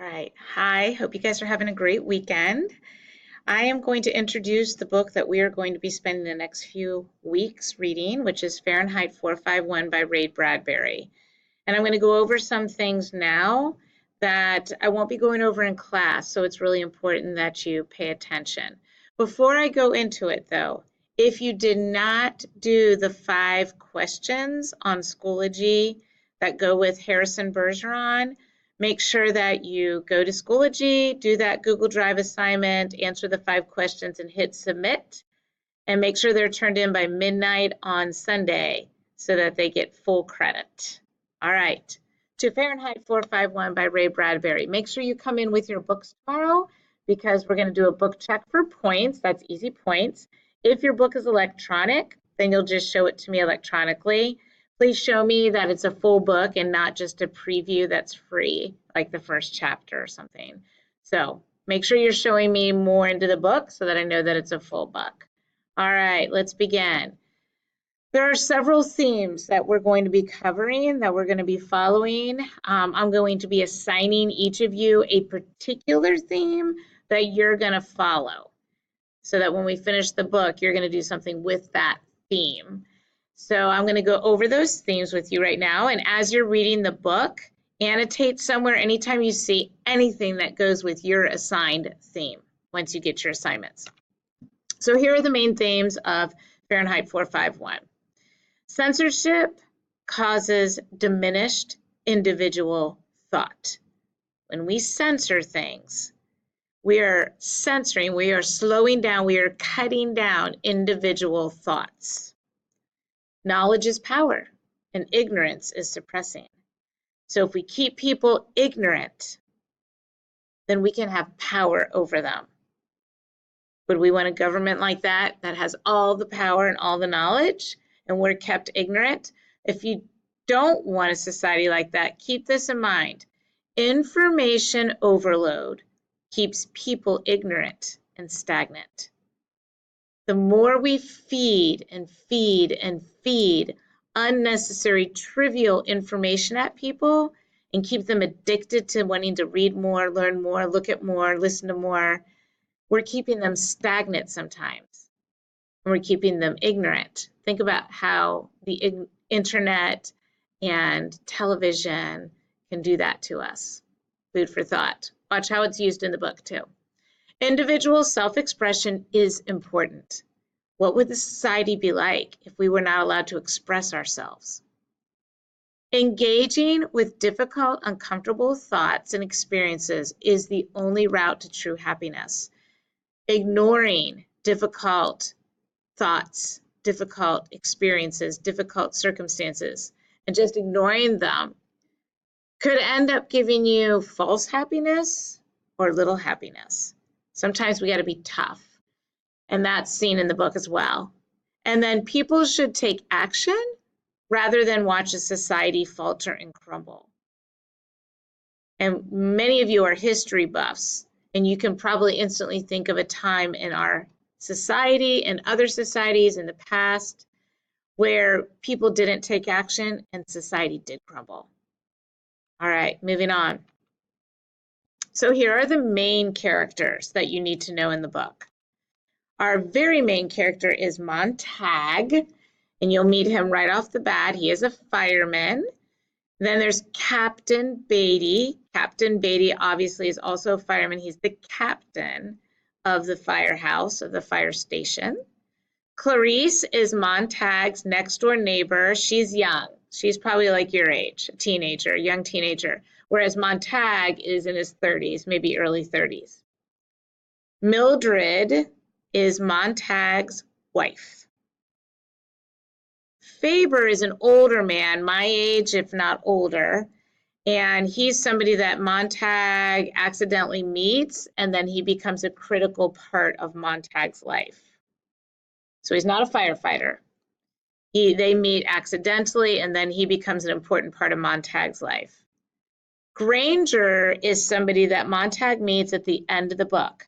All right. Hi, hope you guys are having a great weekend. I am going to introduce the book that we are going to be spending the next few weeks reading, which is Fahrenheit 451 by Ray Bradbury. And I'm going to go over some things now that I won't be going over in class, so it's really important that you pay attention. Before I go into it, though, if you did not do the 5 questions on Schoology that go with Harrison Bergeron, make sure that you go to Schoology, do that Google Drive assignment, answer the 5 questions, and hit submit. And make sure they're turned in by midnight on Sunday so that they get full credit. All right, to Fahrenheit 451 by Ray Bradbury. Make sure you come in with your books tomorrow because we're going to do a book check for points. That's easy points. If your book is electronic, then you'll just show it to me electronically. Please show me that it's a full book and not just a preview that's free, like the first chapter or something. So make sure you're showing me more into the book so that I know that it's a full book. All right, let's begin. There are several themes that we're going to be covering, that we're going to be following. I'm going to be assigning each of you a particular theme that you're going to follow, so that when we finish the book, you're going to do something with that theme. So I'm going to go over those themes with you right now. And as you're reading the book, annotate somewhere anytime you see anything that goes with your assigned theme once you get your assignments. So here are the main themes of Fahrenheit 451. Censorship causes diminished individual thought. When we censor things, we are censoring, we are slowing down, we are cutting down individual thoughts. Knowledge is power, and ignorance is suppressing. So if we keep people ignorant, then we can have power over them. Would we want a government like that, that has all the power and all the knowledge, and we're kept ignorant? If you don't want a society like that, keep this in mind. Information overload keeps people ignorant and stagnant. The more we feed and feed and feed unnecessary, trivial information at people and keep them addicted to wanting to read more, learn more, look at more, listen to more, we're keeping them stagnant sometimes. And we're keeping them ignorant. Think about how the internet and television can do that to us. Food for thought. Watch how it's used in the book too. Individual self-expression is important. What would the society be like if we were not allowed to express ourselves? Engaging with difficult, uncomfortable thoughts and experiences is the only route to true happiness. Ignoring difficult thoughts, difficult experiences, difficult circumstances, and just ignoring them could end up giving you false happiness or little happiness. Sometimes we got to be tough, and that's seen in the book as well. And then people should take action rather than watch a society falter and crumble. And many of you are history buffs, and you can probably instantly think of a time in our society and other societies in the past where people didn't take action and society did crumble. All right, moving on. So here are the main characters that you need to know in the book. Our very main character is Montag, and you'll meet him right off the bat. He is a fireman. Then there's Captain Beatty. Captain Beatty obviously is also a fireman. He's the captain of the firehouse, of the fire station. Clarice is Montag's next door neighbor. She's young. She's probably like your age, a teenager, a young teenager, whereas Montag is in his 30s, maybe early 30s. Mildred is Montag's wife. Faber is an older man, my age, if not older, and he's somebody that Montag accidentally meets, and then he becomes a critical part of Montag's life. So he's not a firefighter. They meet accidentally, and then he becomes an important part of Montag's life. Granger is somebody that Montag meets at the end of the book.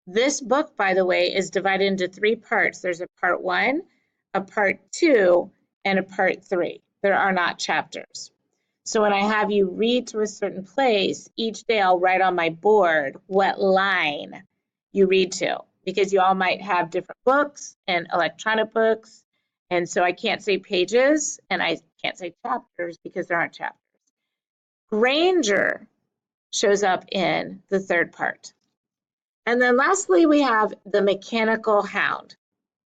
This book, by the way, is divided into 3 parts. There's a part 1, a part 2, and a part 3. There are not chapters. So when I have you read to a certain place, each day I'll write on my board what line you read to, because you all might have different books and electronic books. And so I can't say pages and I can't say chapters because there aren't chapters. Granger shows up in the third part. And then lastly, we have the mechanical hound,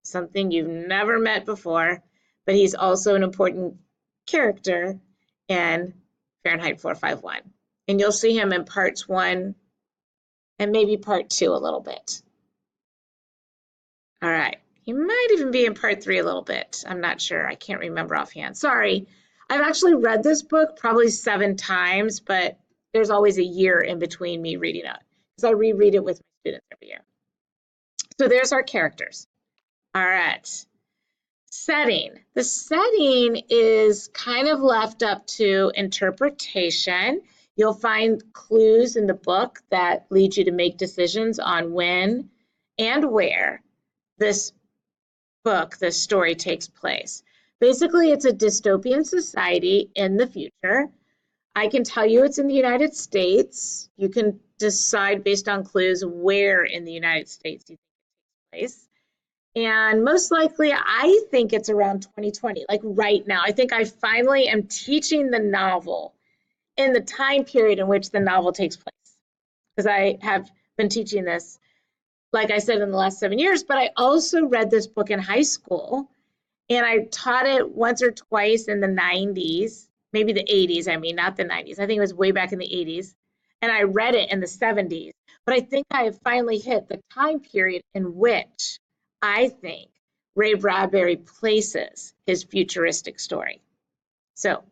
something you've never met before, but he's also an important character in Fahrenheit 451. And you'll see him in parts 1 and maybe part 2 a little bit. All right, he might even be in part 3 a little bit. I'm not sure, I can't remember offhand. Sorry, I've actually read this book probably 7 times, but there's always a year in between me reading it, because I reread it with my students every year. So there's our characters. All right. Setting. The setting is kind of left up to interpretation. You'll find clues in the book that lead you to make decisions on when and where this book, this story takes place. Basically, it's a dystopian society in the future. I can tell you it's in the United States. You can decide based on clues where in the United States you think it takes place. And most likely, I think it's around 2020, like right now. I think I finally am teaching the novel in the time period in which the novel takes place. Because I have been teaching this, like I said, in the last 7 years, but I also read this book in high school. And I taught it once or twice in the 90s, maybe the 80s, I mean, not the 90s. I think it was way back in the 80s. And I read it in the 70s. But I think I have finally hit the time period in which I think Ray Bradbury places his futuristic story. So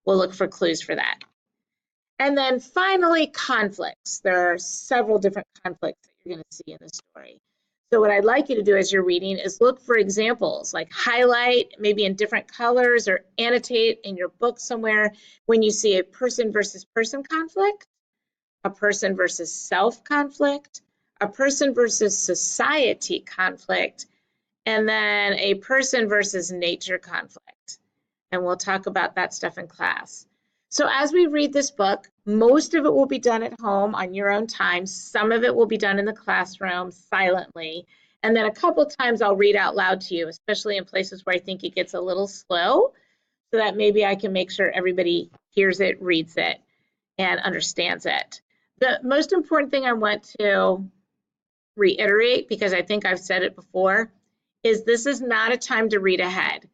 we'll look for clues for that. And then finally, conflicts. There are several different conflicts that you're going to see in the story. So what I'd like you to do as you're reading is look for examples, like highlight maybe in different colors or annotate in your book somewhere when you see a person versus person conflict, a person versus self conflict, a person versus society conflict, and then a person versus nature conflict. And we'll talk about that stuff in class. So as we read this book, most of it will be done at home on your own time. Some of it will be done in the classroom silently. And then a couple times I'll read out loud to you, especially in places where I think it gets a little slow, so that maybe I can make sure everybody hears it, reads it, and understands it. The most important thing I want to reiterate, because I think I've said it before, is this is not a time to read ahead.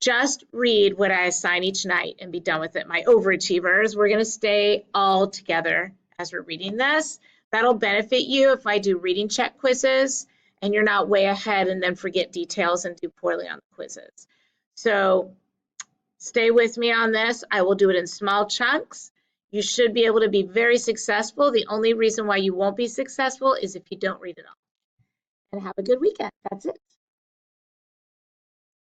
Just read what I assign each night and be done with it. My overachievers, we're going to stay all together as we're reading this. That'll benefit you if I do reading check quizzes and you're not way ahead and then forget details and do poorly on the quizzes. So stay with me on this. I will do it in small chunks. You should be able to be very successful. The only reason why you won't be successful is if you don't read it all. And have a good weekend. That's it.